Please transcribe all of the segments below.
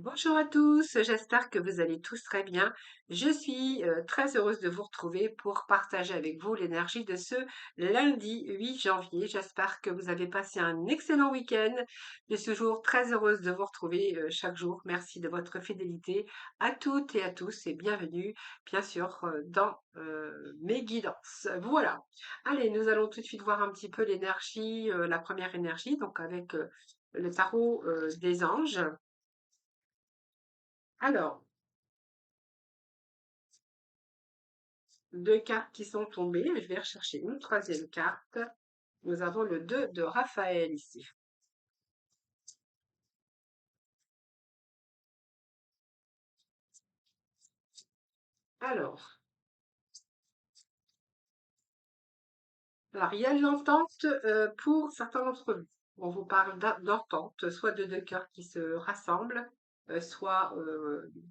Bonjour à tous, j'espère que vous allez tous très bien. Je suis très heureuse de vous retrouver pour partager avec vous l'énergie de ce lundi 8 janvier. J'espère que vous avez passé un excellent week-end. Je suis toujours très heureuse de vous retrouver chaque jour. Merci de votre fidélité à toutes et à tous et bienvenue bien sûr dans mes guidances. Voilà. Allez, nous allons tout de suite voir un petit peu l'énergie, la première énergie, donc avec le tarot des anges. Alors, deux cartes qui sont tombées. Je vais rechercher une troisième carte. Nous avons le 2 de Raphaël ici. Alors, il y a de l'entente pour certains d'entre vous. On vous parle d'entente, soit de deux cœurs qui se rassemblent, soit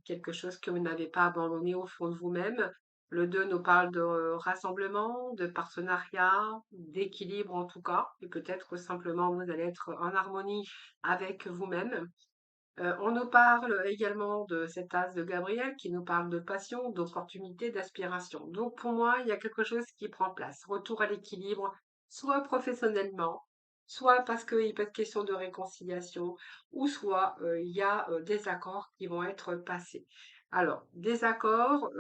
quelque chose que vous n'avez pas abandonné au fond de vous-même. Le 2 nous parle de rassemblement, de partenariat, d'équilibre en tout cas, et peut-être simplement vous allez être en harmonie avec vous-même. On nous parle également de cet as de Gabriel qui nous parle de passion, d'opportunité, d'aspiration. Donc pour moi, il y a quelque chose qui prend place. Retour à l'équilibre, soit professionnellement, soit parce qu'il peut être question de réconciliation, ou soit il y a des accords qui vont être passés. Alors, des accords,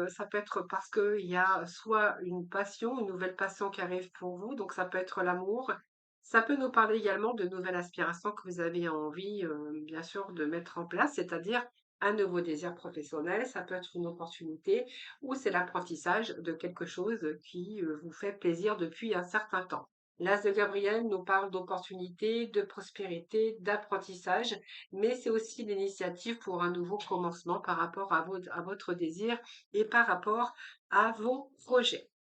ça peut être parce qu'il y a soit une passion, une nouvelle passion qui arrive pour vous, donc ça peut être l'amour, ça peut nous parler également de nouvelles aspirations que vous avez envie, bien sûr, de mettre en place, c'est-à-dire un nouveau désir professionnel, ça peut être une opportunité ou c'est l'apprentissage de quelque chose qui vous fait plaisir depuis un certain temps. L'As de Gabriel nous parle d'opportunités, de prospérité, d'apprentissage, mais c'est aussi l'initiative pour un nouveau commencement par rapport à votre désir et par rapport à vos projets.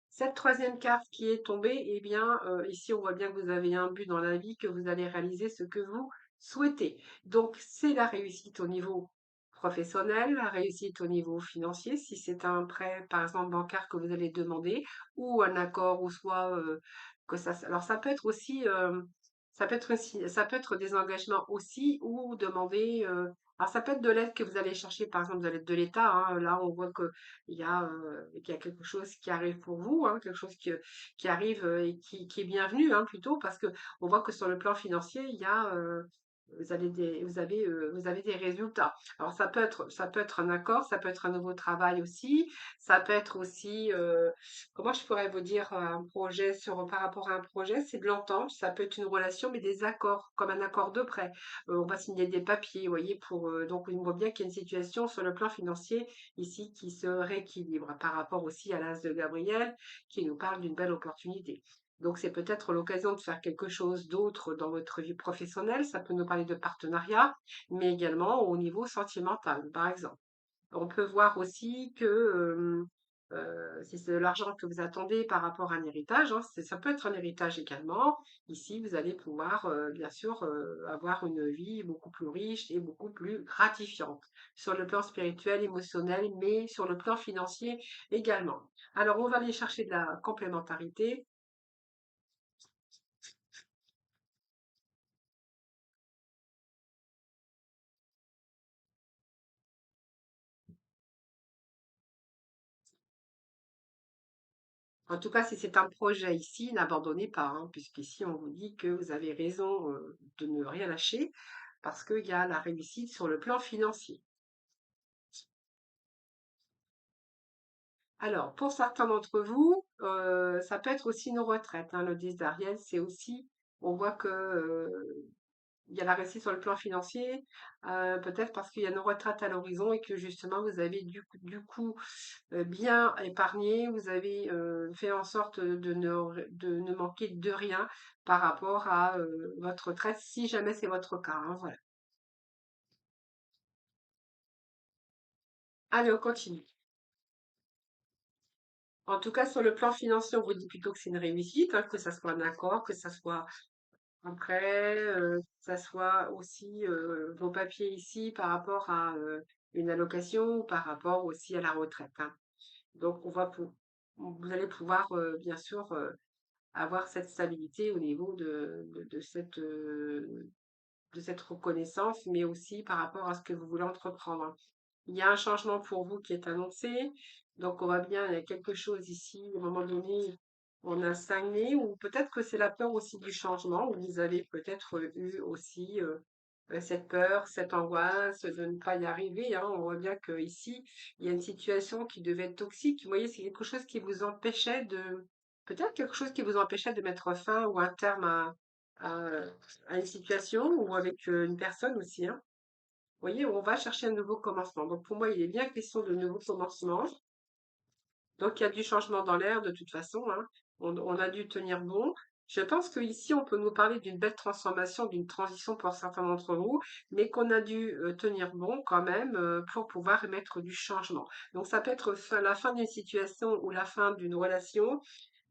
Cette troisième carte qui est tombée, eh bien, ici, on voit bien que vous avez un but dans la vie, que vous allez réaliser ce que vous souhaitez. Donc, c'est la réussite au niveau professionnel, la réussite au niveau financier, si c'est un prêt, par exemple, bancaire que vous allez demander, ou un accord, ou soit que ça. Alors, ça peut être aussi, ça peut être des engagements aussi, ou demander. Alors, ça peut être de l'aide que vous allez chercher, par exemple, de l'aide de l'État, hein. Là, on voit que qu'il y a quelque chose qui arrive pour vous, hein, quelque chose qui arrive et qui est bienvenu, hein, plutôt, parce que on voit que sur le plan financier, il y a, vous avez des résultats. Alors ça peut être un accord, ça peut être un nouveau travail aussi, ça peut être aussi, comment je pourrais vous dire, un projet par rapport à un projet, c'est de l'entente, ça peut être une relation, mais des accords, comme un accord de prêt. On va signer des papiers, vous voyez, donc on voit bien qu'il y a une situation sur le plan financier ici qui se rééquilibre par rapport aussi à l'As de Gabriel qui nous parle d'une belle opportunité. Donc c'est peut-être l'occasion de faire quelque chose d'autre dans votre vie professionnelle. Ça peut nous parler de partenariat, mais également au niveau sentimental, par exemple. On peut voir aussi que si c'est de l'argent que vous attendez par rapport à un héritage, hein, ça peut être un héritage également. Ici, vous allez pouvoir, bien sûr, avoir une vie beaucoup plus riche et beaucoup plus gratifiante sur le plan spirituel, émotionnel, mais sur le plan financier également. Alors, on va aller chercher de la complémentarité. En tout cas, si c'est un projet ici, n'abandonnez pas, hein, puisqu'ici, on vous dit que vous avez raison, de ne rien lâcher parce qu'il y a la réussite sur le plan financier. Alors, pour certains d'entre vous, ça peut être aussi une retraite, hein, le 10 d'Ariel, c'est aussi, on voit que, il y a la réussite sur le plan financier, peut-être parce qu'il y a une retraite à l'horizon et que justement vous avez du coup, bien épargné, vous avez, fait en sorte de ne manquer de rien par rapport à, votre retraite, si jamais c'est votre cas, hein, voilà. Allez, on continue. En tout cas, sur le plan financier, on vous dit plutôt que c'est une réussite, hein, que ça soit un accord, que ça soit un prêt, que ça soit aussi vos papiers ici par rapport à une allocation ou par rapport aussi à la retraite, hein. Donc, vous allez pouvoir, bien sûr, avoir cette stabilité au niveau de cette reconnaissance, mais aussi par rapport à ce que vous voulez entreprendre. Il y a un changement pour vous qui est annoncé. Donc, on voit bien, il y a quelque chose ici, à un moment donné, on a stagné, ou peut-être que c'est la peur aussi du changement, où vous avez peut-être eu aussi cette peur, cette angoisse de ne pas y arriver, hein. On voit bien qu'ici, il y a une situation qui devait être toxique. Vous voyez, c'est quelque chose qui vous empêchait de, peut-être quelque chose qui vous empêchait de mettre fin ou un terme à, à une situation ou avec une personne aussi, hein. Vous voyez, on va chercher un nouveau commencement. Donc pour moi, il est bien question de nouveau commencement. Donc il y a du changement dans l'air de toute façon, hein. On a dû tenir bon. Je pense qu'ici, on peut nous parler d'une belle transformation, d'une transition pour certains d'entre vous, mais qu'on a dû tenir bon quand même pour pouvoir émettre du changement. Donc ça peut être la fin d'une situation ou la fin d'une relation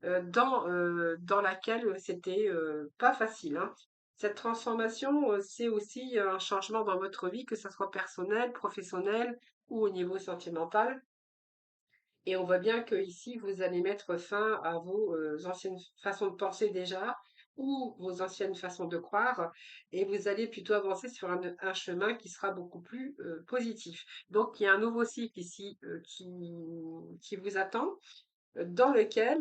dans laquelle c'était pas facile, hein. Cette transformation, c'est aussi un changement dans votre vie, que ça soit personnel, professionnel ou au niveau sentimental. Et on voit bien que ici, vous allez mettre fin à vos anciennes façons de penser déjà, ou vos anciennes façons de croire, et vous allez plutôt avancer sur un chemin qui sera beaucoup plus positif. Donc, il y a un nouveau cycle ici qui vous attend dans lequel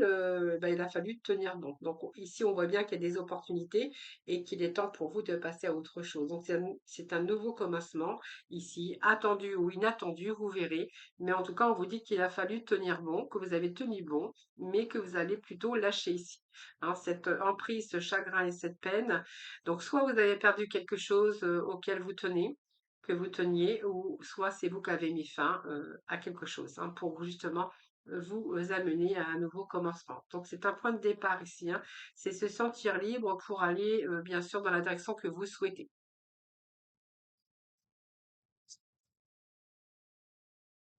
bah, il a fallu tenir bon. Donc ici, on voit bien qu'il y a des opportunités et qu'il est temps pour vous de passer à autre chose. Donc c'est un nouveau commencement ici, attendu ou inattendu, vous verrez. Mais en tout cas, on vous dit qu'il a fallu tenir bon, que vous avez tenu bon, mais que vous allez plutôt lâcher ici, hein, cette emprise, ce chagrin et cette peine. Donc soit vous avez perdu quelque chose auquel vous tenez, que vous teniez, ou soit c'est vous qui avez mis fin à quelque chose, hein, pour justement vous amener à un nouveau commencement. Donc c'est un point de départ ici, hein. C'est se sentir libre pour aller bien sûr dans la direction que vous souhaitez.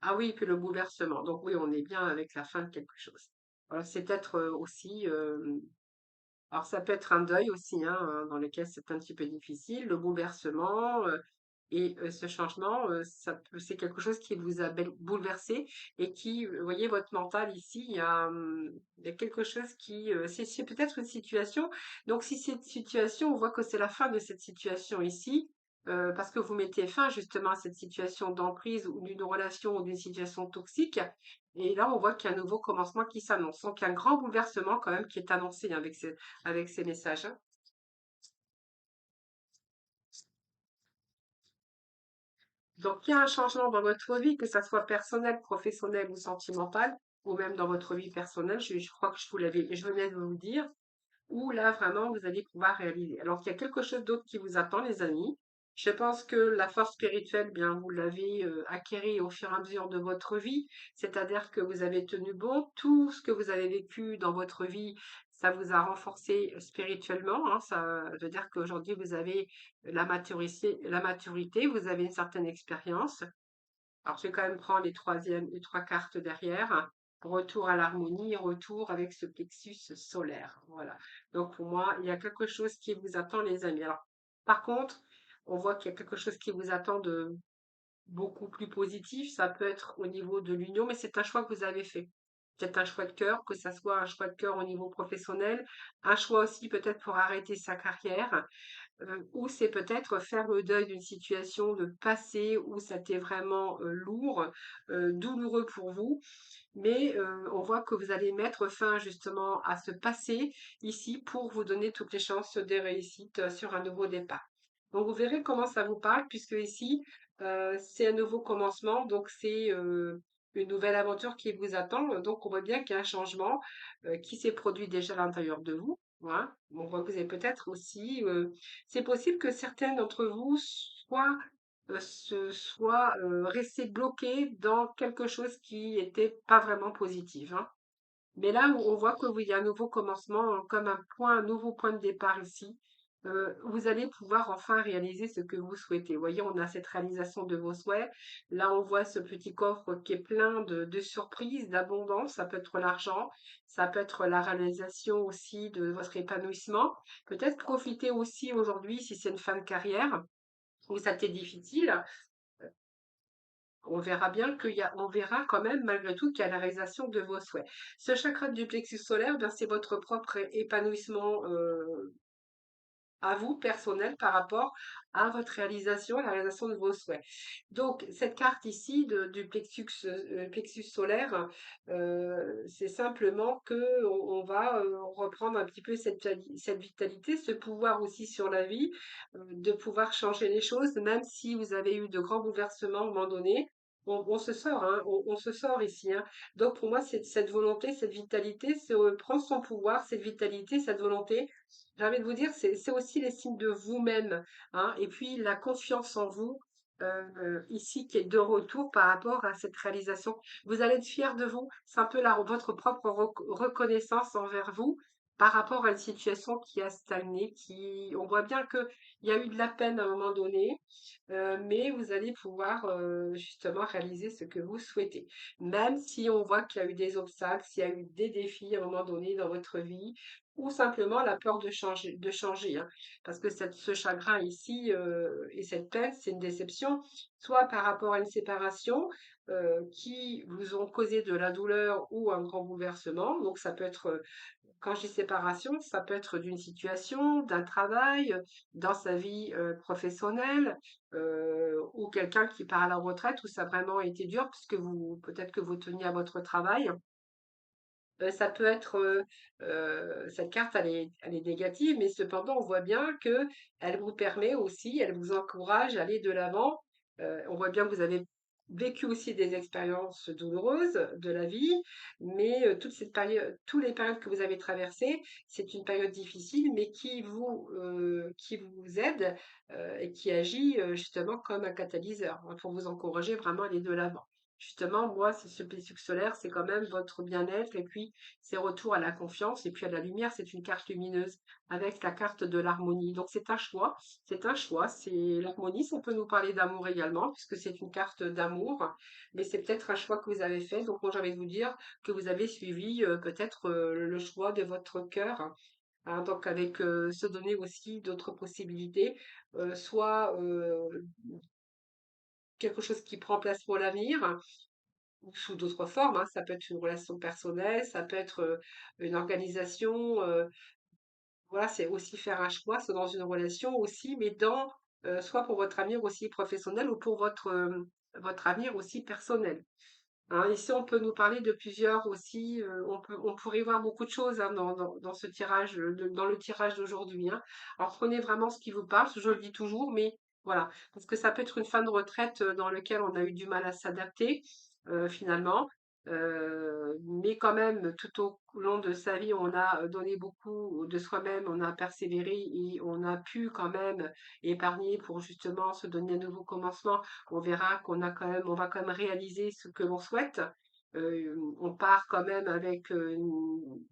Ah oui, puis le bouleversement. Donc oui, on est bien avec la fin de quelque chose. Alors c'est peut-être aussi, alors ça peut être un deuil aussi, hein, dans lequel c'est un petit peu difficile, le bouleversement, et ce changement, c'est quelque chose qui vous a bouleversé et qui, vous voyez votre mental ici, il y a quelque chose qui, c'est peut-être une situation. Donc si cette situation, on voit que c'est la fin de cette situation ici, parce que vous mettez fin justement à cette situation d'emprise ou d'une relation ou d'une situation toxique. Et là, on voit qu'il y a un nouveau commencement qui s'annonce. Donc, il y a un grand bouleversement quand même qui est annoncé avec ces messages, hein. Donc, il y a un changement dans votre vie, que ça soit personnel, professionnel ou sentimental, ou même dans votre vie personnelle. Je crois que je venais de vous le dire, où là, vraiment, vous allez pouvoir réaliser. Alors qu'il y a quelque chose d'autre qui vous attend, les amis. Je pense que la force spirituelle, bien, vous l'avez acquérie au fur et à mesure de votre vie, c'est-à-dire que vous avez tenu bon, tout ce que vous avez vécu dans votre vie, ça vous a renforcé spirituellement, hein. Ça veut dire qu'aujourd'hui, vous avez la maturité, vous avez une certaine expérience. Alors, je vais quand même prendre les trois cartes derrière. Retour à l'harmonie, retour avec ce plexus solaire. Voilà. Donc, pour moi, il y a quelque chose qui vous attend, les amis. Alors, par contre, on voit qu'il y a quelque chose qui vous attend de beaucoup plus positif. Ça peut être au niveau de l'union, mais c'est un choix que vous avez fait. Peut-être un choix de cœur, que ça soit un choix de cœur au niveau professionnel, un choix aussi peut-être pour arrêter sa carrière, ou c'est peut-être faire le deuil d'une situation de passé où ça était vraiment lourd, douloureux pour vous, mais on voit que vous allez mettre fin justement à ce passé ici pour vous donner toutes les chances de réussite sur un nouveau départ. Donc vous verrez comment ça vous parle, puisque ici c'est un nouveau commencement, donc c'est une nouvelle aventure qui vous attend. Donc on voit bien qu'il y a un changement qui s'est produit déjà à l'intérieur de vous, hein. On voit que vous avez peut-être aussi, c'est possible que certaines d'entre vous soient restées bloquées dans quelque chose qui était pas vraiment positif, hein. Mais là où on voit que il y a un nouveau commencement, hein, comme un nouveau point de départ ici, vous allez pouvoir enfin réaliser ce que vous souhaitez. Vous voyez, on a cette réalisation de vos souhaits. Là, on voit ce petit coffre qui est plein de surprises, d'abondance. Ça peut être l'argent, ça peut être la réalisation aussi de votre épanouissement. Peut-être profiter aussi aujourd'hui, si c'est une fin de carrière, où ça t'est difficile, on verra bien on verra quand même malgré tout qu'il y a la réalisation de vos souhaits. Ce chakra du plexus solaire, ben, c'est votre propre épanouissement à vous personnel par rapport à votre réalisation, à la réalisation de vos souhaits. Donc, cette carte ici du plexus solaire, c'est simplement que on va reprendre un petit peu cette vitalité, ce pouvoir aussi sur la vie, de pouvoir changer les choses, même si vous avez eu de grands bouleversements à un moment donné. On se sort, hein, on se sort ici, hein. Donc pour moi, c'est cette volonté, cette vitalité, c'est prendre son pouvoir, cette vitalité, cette volonté. J'ai envie de vous dire, c'est aussi les signes de vous-même, hein. Et puis la confiance en vous, ici, qui est de retour par rapport à cette réalisation. Vous allez être fier de vous. C'est un peu votre propre reconnaissance envers vous par rapport à une situation qui a stagné, on voit bien qu'il y a eu de la peine à un moment donné, mais vous allez pouvoir justement réaliser ce que vous souhaitez. Même si on voit qu'il y a eu des obstacles, s'il y a eu des défis à un moment donné dans votre vie, ou simplement la peur de changer, hein. Parce que ce chagrin ici et cette peine, c'est une déception, soit par rapport à une séparation qui vous ont causé de la douleur ou un grand bouleversement. Donc ça peut être quand je dis séparation, ça peut être d'une situation, d'un travail, dans sa vie professionnelle, ou quelqu'un qui part à la retraite où ça a vraiment été dur, puisque peut-être que vous teniez à votre travail. Ça peut être, cette carte, elle est négative, mais cependant, on voit bien que elle vous permet aussi, elle vous encourage à aller de l'avant. On voit bien que vous avez vécu aussi des expériences douloureuses de la vie, mais toute cette période, toutes les périodes que vous avez traversées, c'est une période difficile, mais qui vous aide et qui agit justement comme un catalyseur, hein, pour vous encourager vraiment à aller de l'avant. Justement, moi, c'est ce plexus solaire, c'est quand même votre bien-être et puis c'est retour à la confiance et puis à la lumière. C'est une carte lumineuse avec la carte de l'harmonie. Donc c'est un choix, c'est un choix. C'est l'harmonie, ça peut nous parler d'amour également puisque c'est une carte d'amour, mais c'est peut-être un choix que vous avez fait. Donc moi, j'ai envie de vous dire que vous avez suivi peut-être le choix de votre cœur, hein. Donc avec se donner aussi d'autres possibilités, soit quelque chose qui prend place pour l'avenir, ou sous d'autres formes, hein. Ça peut être une relation personnelle, ça peut être une organisation. Voilà, c'est aussi faire un choix, soit dans une relation aussi, mais soit pour votre avenir aussi professionnel ou pour votre avenir aussi personnel, hein. Ici, on peut nous parler de plusieurs aussi. On pourrait voir beaucoup de choses, hein, dans ce tirage, dans le tirage d'aujourd'hui, hein. Alors prenez vraiment ce qui vous parle, je le dis toujours, mais voilà, parce que ça peut être une fin de retraite dans laquelle on a eu du mal à s'adapter finalement. Mais quand même, tout au long de sa vie, on a donné beaucoup de soi-même, on a persévéré et on a pu quand même épargner pour justement se donner un nouveau commencement. On verra on va quand même réaliser ce que l'on souhaite. On part quand même avec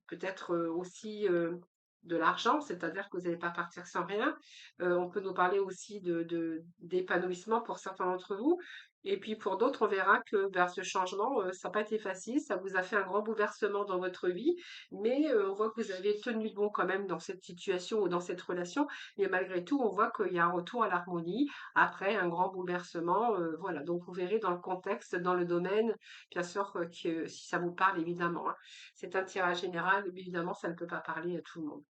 peut-être aussi de l'argent, c'est-à-dire que vous n'allez pas partir sans rien. On peut nous parler aussi d'épanouissement pour certains d'entre vous. Et puis pour d'autres, on verra que vers ce changement, ça n'a pas été facile, ça vous a fait un grand bouleversement dans votre vie, mais on voit que vous avez tenu bon quand même dans cette situation ou dans cette relation. Mais malgré tout, on voit qu'il y a un retour à l'harmonie après un grand bouleversement. Voilà, donc vous verrez dans le contexte, dans le domaine, bien sûr que si ça vous parle évidemment, hein. C'est un tirage général, mais évidemment, ça ne peut pas parler à tout le monde.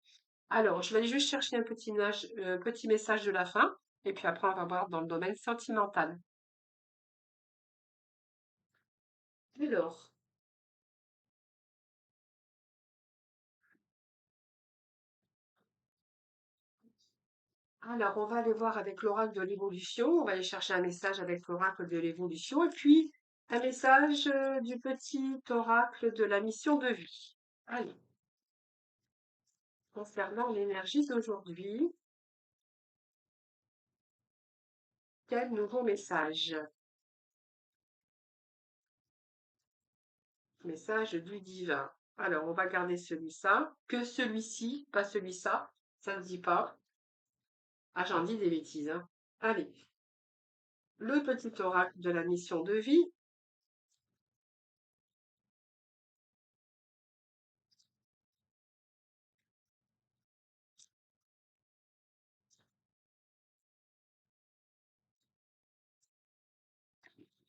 Alors, je vais aller juste chercher un petit message de la fin, et puis après, on va voir dans le domaine sentimental. Alors, on va aller voir avec l'oracle de l'évolution. On va aller chercher un message avec l'oracle de l'évolution, et puis un message du petit oracle de la mission de vie. Allez, concernant l'énergie d'aujourd'hui, quel nouveau message? Message du divin. Alors, on va garder celui-ci. Que celui-ci, pas celui-ça. Ça ne dit pas. Ah, j'en dis des bêtises, hein. Allez, le petit oracle de la mission de vie.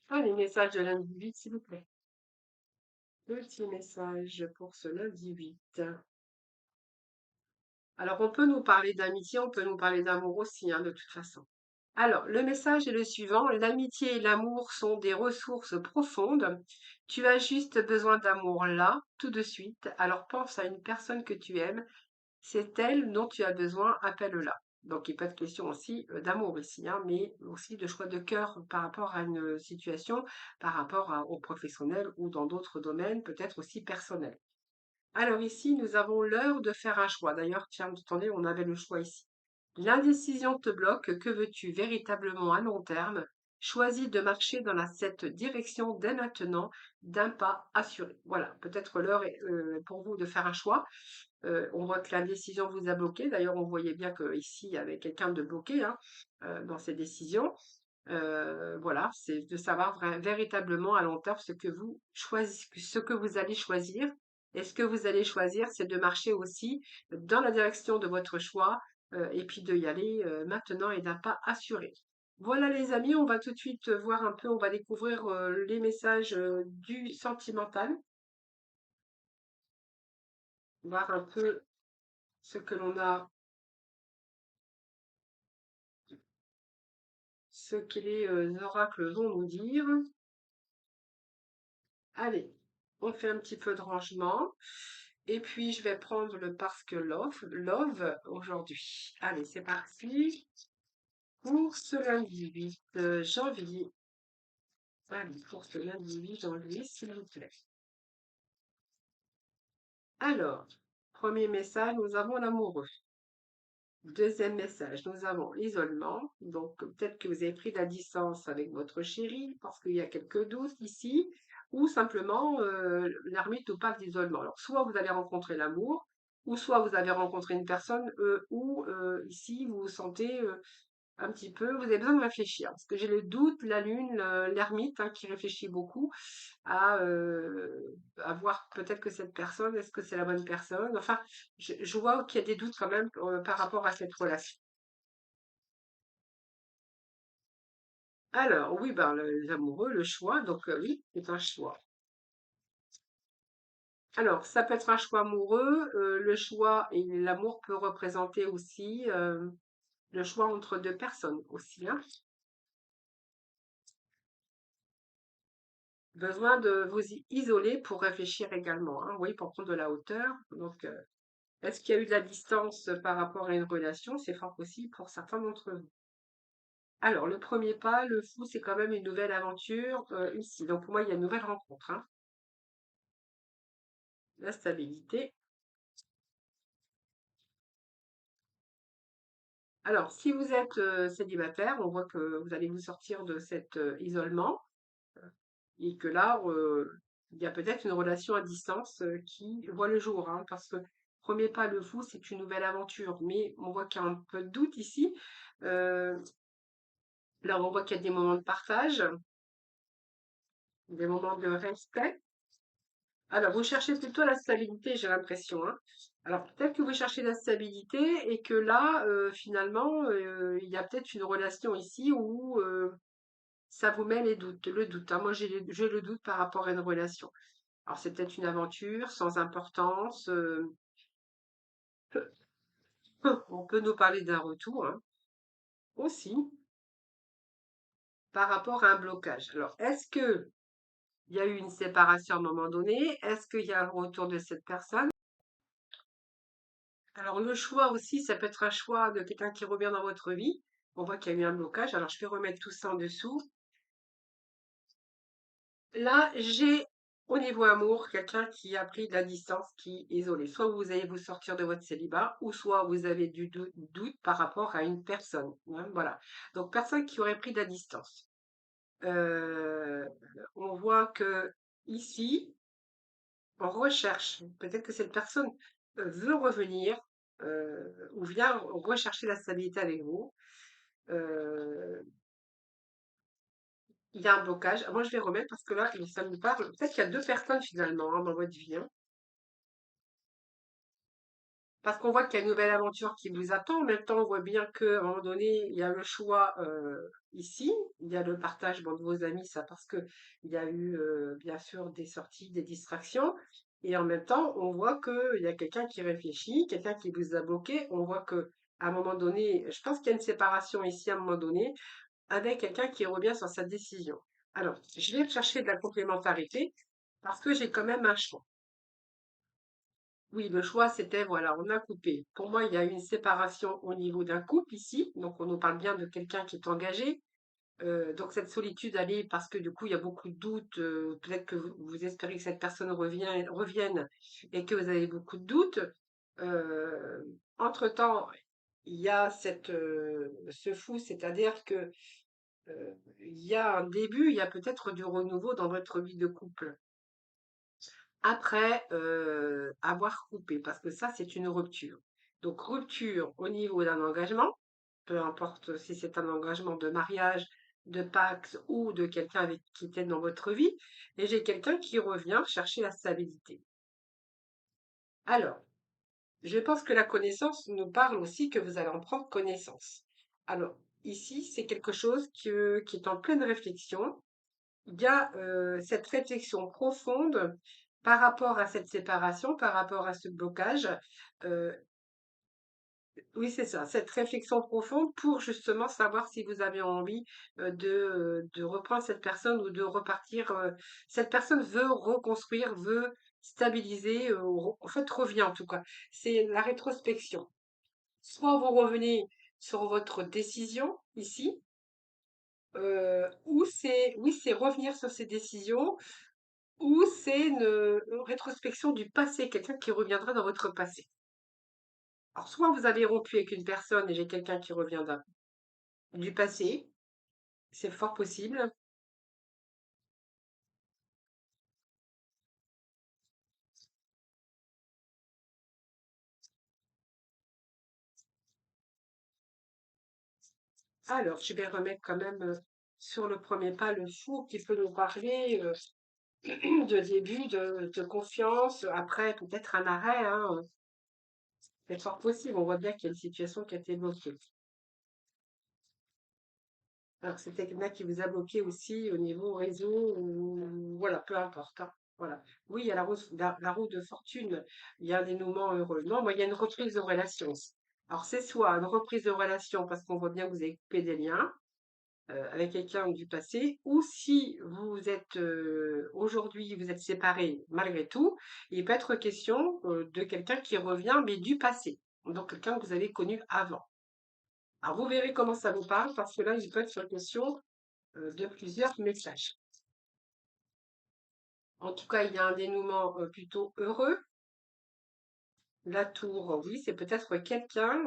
Allez, message de lundi 8, s'il vous plaît. Petit message pour ce lundi 8. Alors, on peut nous parler d'amitié, on peut nous parler d'amour aussi, hein, de toute façon. Alors, le message est le suivant. L'amitié et l'amour sont des ressources profondes. Tu as juste besoin d'amour là, tout de suite. Alors pense à une personne que tu aimes. C'est elle dont tu as besoin, appelle-la. Donc, il peut être question aussi d'amour ici, hein, mais aussi de choix de cœur par rapport à une situation, par rapport au professionnel ou dans d'autres domaines, peut-être aussi personnels. Alors ici, nous avons l'heure de faire un choix. D'ailleurs, tiens, attendez, on avait le choix ici. L'indécision te bloque. Que veux-tu véritablement à long terme? Choisis de marcher dans cette direction dès maintenant, d'un pas assuré. Voilà, peut-être l'heure est pour vous de faire un choix. On voit que l'indécision vous a bloqué. D'ailleurs, on voyait bien qu'ici, il y avait quelqu'un de bloqué hein, dans ces décisions. Voilà, c'est de savoir véritablement à long terme ce que vous choisissez, ce que vous allez choisir. Et ce que vous allez choisir, c'est de marcher aussi dans la direction de votre choix et puis de y aller maintenant et d'un pas assuré. Voilà les amis, on va tout de suite voir un peu, on va découvrir les messages du sentimental, voir un peu ce que l'on a, ce que les oracles vont nous dire. Allez, on fait un petit peu de rangement. Et puis, je vais prendre le parce que love aujourd'hui. Allez, c'est parti pour ce lundi 8 janvier. Allez, pour ce lundi 8 janvier, s'il vous plaît. Alors, premier message, nous avons l'amoureux. Deuxième message, nous avons l'isolement. Donc, peut-être que vous avez pris de la distance avec votre chéri parce qu'il y a quelques doutes ici, ou simplement l'ermite ou pas d'isolement. Alors, soit vous allez rencontrer l'amour, ou soit vous avez rencontré une personne où ici vous vous sentez un petit peu, vous avez besoin de réfléchir. Parce que j'ai le doute, la lune, l'ermite hein, qui réfléchit beaucoup à voir peut-être que cette personne, est-ce que c'est la bonne personne? Enfin, je vois qu'il y a des doutes quand même par rapport à cette relation. Alors, oui, ben, les amoureux, le choix, donc oui, c'est un choix. Alors, ça peut être un choix amoureux, le choix et l'amour peut représenter aussi le choix entre deux personnes aussi, hein. Besoin de vous isoler pour réfléchir également, hein, oui, pour prendre de la hauteur. Donc, est-ce qu'il y a eu de la distance par rapport à une relation? C'est fort possible pour certains d'entre vous. Alors, le premier pas, le fou, c'est quand même une nouvelle aventure ici. Donc, pour moi, il y a une nouvelle rencontre, hein. La stabilité. Alors, si vous êtes célibataire, on voit que vous allez vous sortir de cet isolement et que là, il y a peut-être une relation à distance qui voit le jour, hein, parce que premier pas, le fou, c'est une nouvelle aventure, mais on voit qu'il y a un peu de doute ici. Euh, Là, on voit qu'il y a des moments de partage, des moments de respect. Alors, vous cherchez plutôt la stabilité, j'ai l'impression, hein. Alors, peut-être que vous cherchez la stabilité et que là, finalement, il y a peut-être une relation ici où ça vous met les doutes, le doute, hein. Moi, j'ai le doute par rapport à une relation. Alors, c'est peut-être une aventure sans importance. On peut nous parler d'un retour, hein, aussi, par rapport à un blocage. Alors, est-ce que il y a eu une séparation à un moment donné? Est-ce qu'il y a un retour de cette personne? Alors le choix aussi, ça peut être un choix de quelqu'un qui revient dans votre vie. On voit qu'il y a eu un blocage. Alors je vais remettre tout ça en dessous. Là, j'ai au niveau amour quelqu'un qui a pris de la distance, qui est isolé. Soit vous allez vous sortir de votre célibat, ou soit vous avez du doute par rapport à une personne, hein, voilà. Donc personne qui aurait pris de la distance. Euh, on voit que ici, on recherche. Peut-être que cette personne veut revenir ou vient rechercher la stabilité avec vous. Euh, il y a un blocage. Moi, je vais remettre parce que là, ça me parle. Peut-être qu'il y a deux personnes finalement hein, dans votre vie, hein. Parce qu'on voit qu'il y a une nouvelle aventure qui vous attend. En même temps, on voit bien qu'à un moment donné, il y a le choix ici. Il y a le partage bon, de vos amis, ça parce que il y a eu bien sûr des sorties, des distractions. et en même temps, on voit qu'il y a quelqu'un qui réfléchit, quelqu'un qui vous a bloqué. On voit que à un moment donné, je pense qu'il y a une séparation ici à un moment donné, avec quelqu'un qui revient sur sa décision. Alors, je vais chercher de la complémentarité parce que j'ai quand même un choix. Oui, le choix, c'était, voilà, on a coupé. Pour moi, il y a une séparation au niveau d'un couple ici. Donc, on nous parle bien de quelqu'un qui est engagé. Donc, cette solitude, elle est parce que du coup, il y a beaucoup de doutes. Peut-être que vous espérez que cette personne revienne et que vous avez beaucoup de doutes. Euh, Entre-temps, il y a ce fou, c'est-à-dire que il y a un début, il y a peut-être du renouveau dans votre vie de couple après avoir coupé, parce que ça, c'est une rupture. Donc, rupture au niveau d'un engagement, peu importe si c'est un engagement de mariage, de Pacs ou de quelqu'un avec qui était dans votre vie, et j'ai quelqu'un qui revient chercher la stabilité. Alors, je pense que la connaissance nous parle aussi que vous allez en prendre connaissance. Alors, ici, c'est quelque chose qui est en pleine réflexion. Il y a cette réflexion profonde par rapport à cette séparation, par rapport à ce blocage. Euh, oui, c'est ça, cette réflexion profonde pour justement savoir si vous avez envie de reprendre cette personne ou de repartir. Cette personne veut reconstruire, veut stabiliser, en fait revient en tout cas. C'est la rétrospection. Soit vous revenez sur votre décision ici, ou c'est oui, c'est revenir sur ces décisions ou c'est une rétrospection du passé, quelqu'un qui reviendra dans votre passé. Alors, soit vous avez rompu avec une personne et j'ai quelqu'un qui revient du passé, c'est fort possible. Alors, je vais remettre quand même sur le premier pas le fou qui peut nous parler de début, de confiance, après peut-être un arrêt, hein. C'est fort possible, on voit bien qu'il y a une situation qui a été bloquée. Alors, c'est quelqu'un qui vous a bloqué aussi au niveau réseau ou voilà, peu importe, hein. Voilà. Oui, il y a la roue de fortune, il y a un dénouement heureux. Non, moi, il y a une reprise de relation. Alors, c'est soit une reprise de relation parce qu'on voit bien que vous avez coupé des liens avec quelqu'un du passé, ou si vous êtes aujourd'hui, vous êtes séparés malgré tout, il peut être question de quelqu'un qui revient, mais du passé. Donc, quelqu'un que vous avez connu avant. Alors, vous verrez comment ça vous parle parce que là, il peut être sur question de plusieurs messages. En tout cas, il y a un dénouement plutôt heureux. La tour, oui, c'est peut-être quelqu'un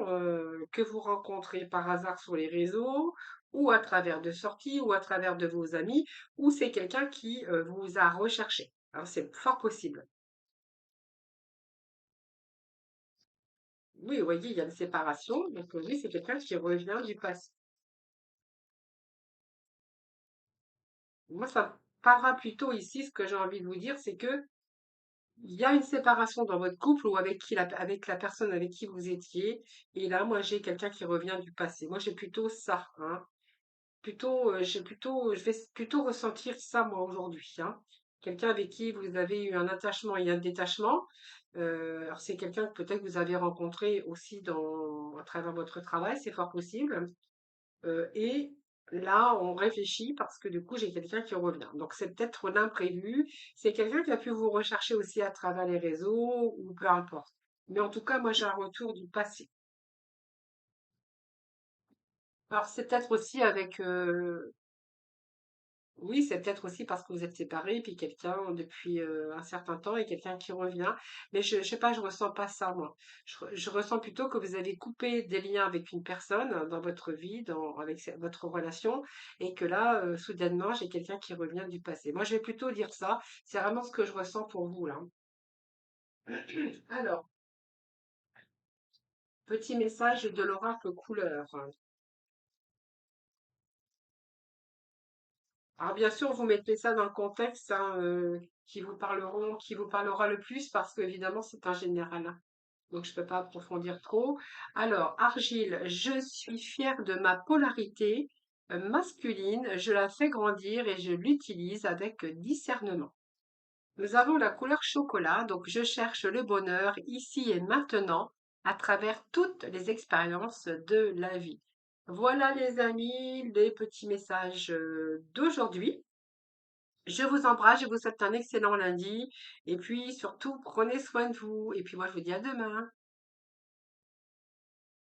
que vous rencontrez par hasard sur les réseaux ou à travers de sorties ou à travers de vos amis ou c'est quelqu'un qui vous a recherché. Alors, c'est fort possible. Oui, vous voyez, il y a une séparation. Donc, oui, c'est quelqu'un qui revient du passé. Moi, ça me parlera plutôt ici, ce que j'ai envie de vous dire, c'est que il y a une séparation dans votre couple ou avec la personne avec qui vous étiez. Et là, moi, j'ai quelqu'un qui revient du passé. Moi, j'ai plutôt ça, hein. Je vais plutôt ressentir ça, moi, aujourd'hui, hein. Quelqu'un avec qui vous avez eu un attachement et un détachement. Alors, c'est quelqu'un que peut-être vous avez rencontré aussi à travers votre travail, c'est fort possible. Et là, on réfléchit parce que du coup, j'ai quelqu'un qui revient. Donc, c'est peut-être l'imprévu. C'est quelqu'un qui a pu vous rechercher aussi à travers les réseaux ou peu importe. Mais en tout cas, moi, j'ai un retour du passé. Alors, c'est peut-être aussi avec, oui, c'est peut-être aussi parce que vous êtes séparés, puis quelqu'un depuis un certain temps et quelqu'un qui revient. Mais je sais pas, je ressens pas ça, moi. Je ressens plutôt que vous avez coupé des liens avec une personne dans votre vie, avec votre relation, et que là, soudainement, j'ai quelqu'un qui revient du passé. Moi, je vais plutôt dire ça. C'est vraiment ce que je ressens pour vous, là. Alors, petit message de l'oracle couleur. Alors bien sûr, vous mettez ça dans le contexte hein, qui vous parlera le plus parce qu'évidemment c'est un général, hein. Donc je ne peux pas approfondir trop. Alors, Argile, je suis fière de ma polarité masculine, je la fais grandir et je l'utilise avec discernement. Nous avons la couleur chocolat, donc je cherche le bonheur ici et maintenant à travers toutes les expériences de la vie. Voilà les amis, les petits messages d'aujourd'hui. Je vous embrasse, je vous souhaite un excellent lundi et puis surtout prenez soin de vous et puis moi je vous dis à demain.